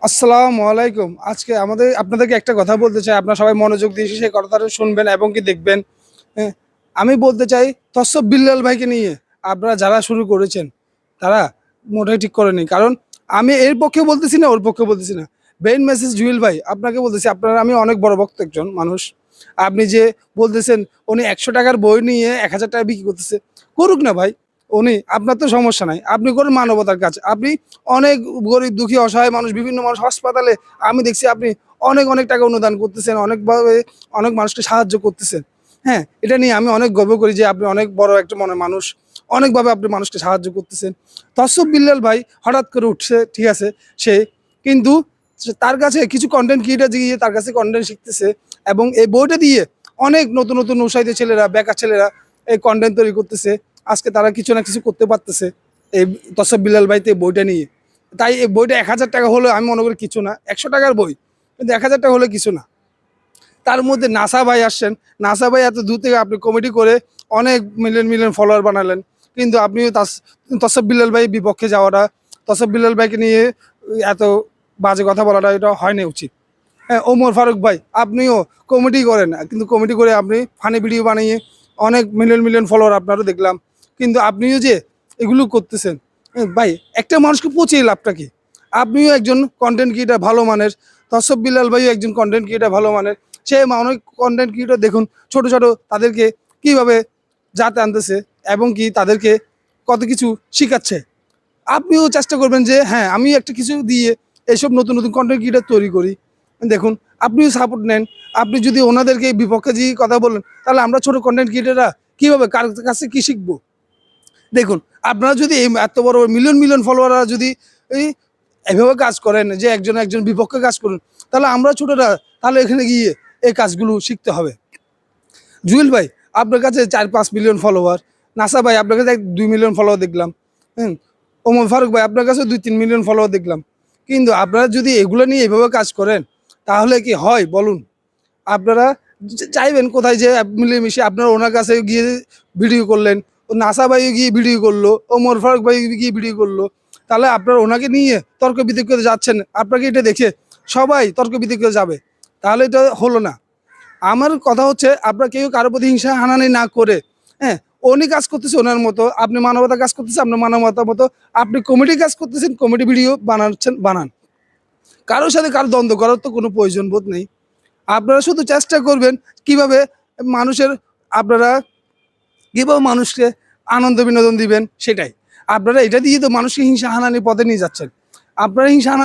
আসসালামু আলাইকুম। আজকে আপনাদেরকে একটা কথা বলতে চাই। আপনারা সবাই মনোযোগ দিয়ে সেই কথাটা শুনবেন এবং কি দেখবেন। হ্যাঁ? আমি বলতে চাই তসব বিল্লাল ভাইকে নিয়ে আপনারা যারা শুরু করেছেন, তারা মোটেই ঠিক করেনি। কারণ আমি এর পক্ষে বলতেছি না, ওর পক্ষে বলতেছি না। ব্রেইন মেসেজ জুয়েল ভাই আপনাকে বলতেছি, আমি অনেক বড় ভক্ত একজন মানুষ। আপনি যে বলতেছেন উনি ৳১০০ বই নিয়ে ৳১,০০০ বিক্রি করতেছে, করুক না ভাই। আপনার তো সমস্যা নাই। আপনি করুন মানবতার কাজ। আপনি অনেক গরিব, দুঃখী, অসহায় মানুষ, বিভিন্ন মানুষ হাসপাতালে আমি দেখছি আপনি অনেক টাকা অনুদান করতেছেন, অনেকভাবে অনেক মানুষকে সাহায্য করতেছেন। হ্যাঁ? এটা নিয়ে আমি অনেক গর্ব করি যে আপনি অনেক বড় একটা মনের মানুষ। অনেকভাবে আপনি মানুষকে সাহায্য করতেছেন। তসফ বিল্লাল ভাই হঠাৎ করে উঠছে, ঠিক আছে? সে কিন্তু তার কাছে কিছু কনটেন্ট ক্রিয়েটর গিয়ে তার কাছে কনটেন্ট শিখতেছে এবং এই বইটা দিয়ে অনেক নতুন উৎসাহিত ছেলেরা, বেকার ছেলেরা এই কনটেন্ট তৈরি করতেছে। আজকে তারা কিছু না কিছু করতে পারতেছে এই তসফ বিল্লাল ভাইতে বইটা নিয়ে। তাই এই বইটা ৳১,০০০ হলেও আমি মনে করি কিছু না। ৳১০০ বই। কিন্তু ৳১,০০০ হলে কিছু না। তার মধ্যে নাসা ভাই আসছেন। নাসা ভাই এত দূর থেকে আপনি কমেডি করে অনেক মিলিয়ন ফলোয়ার বানালেন। কিন্তু আপনিও তসফ বিল্লাল ভাইয়ের বিপক্ষে যাওয়াটা, তসফ বিল্লাল ভাইকে নিয়ে এত বাজে কথা বলাটা এটা হয় না উচিত। হ্যাঁ, ওমর ফারুক ভাই আপনিও কমেডি করেন। কিন্তু কমেডি করে আপনি ফানি ভিডিও বানিয়ে অনেক মিলিয়ন ফলোয়ার আপনারও দেখলাম। কিন্তু আপনিও যে এগুলো করতেছেন, ভাই একটা মানুষকে পচিয়ে লাভটা কি? আপনিও একজন কনটেন্ট ক্রিয়েটর ভালো মানের, তসফ বিল্লাল ভাইও একজন কনটেন্ট ক্রিয়েটর ভালো মানের। অনেক কনটেন্ট ক্রিয়েটর দেখুন ছোট তাদেরকে কিভাবে জাতে আনতেছে এবং কি তাদেরকে কত কিছু শিখাচ্ছে। আপনিও চেষ্টা করবেন যে হ্যাঁ, আমি একটা কিছু দিয়ে এইসব নতুন কনটেন্ট ক্রিয়েটর তৈরি করি। দেখুন, আপনিও সাপোর্ট নেন। আপনি যদি ওনাদেরকে বিপক্ষে যে কথা বলেন, তাহলে আমরা ছোট কনটেন্ট ক্রিয়েটররা কীভাবে কার কাছে কী শিখবো? দেখুন, আপনারা যদি এই এত বড় মিলিয়ন ফলোয়াররা যদি এই এভাবে কাজ করেন যে একজন বিপক্ষে কাজ করুন, তাহলে আমরা ছোটরা তাহলে এখানে গিয়ে এই কাজগুলো শিখতে হবে। জুয়েল ভাই আপনার কাছে ৪-৫ মিলিয়ন ফলোয়ার, নাসা ভাই আপনার কাছে ২ মিলিয়ন ফলোয়ার দেখলাম, হুম? ওমর ফারুক ভাই আপনার কাছে ২-৩ মিলিয়ন ফলোয়ার দেখলাম। কিন্তু আপনারা যদি এগুলো নিয়ে এভাবে কাজ করেন, তাহলে কি হয় বলুন? আপনারা চাইবেন কোথায় যে মিলেমিশে আপনারা ওনার কাছে গিয়ে ভিডিও করলেন, ও নাসা ভাইও গিয়ে ভিডিও করলো, ওমর ফারুক ভাই গিয়ে ভিডিও করলো। তাহলে আপনারা ওনাকে নিয়ে তর্ক বিতর্কে যাচ্ছেন। আপনাকে এটা দেখে সবাই তর্ক বিতর্কে যাবে। তাহলে এটা হলো না। আমার কথা হচ্ছে আপনারা কেউ কারো প্রতি হিংসা হানাহানি না করে, হ্যাঁ? উনি কাজ করতেছে ওনার মতো, আপনি মানবতার কাজ করতেছেন আপনার মানবতার মতো, আপনি কমেডি কাজ করতেছেন, কমেডি ভিডিও বানাচ্ছেন, বানান। কারো সাথে কারো দ্বন্দ্ব করার তো কোনো প্রয়োজন বোধ নেই। আপনারা শুধু চেষ্টা করবেন কিভাবে মানুষের আপনারা কিভাবে মানুষকে আনন্দ বিনোদন দিবেন সেটাই। আপনারা এটা দিয়ে তো মানুষকে হিংসা হানানির পথে নিয়ে যাচ্ছেন। আপনারা হিংসা হানা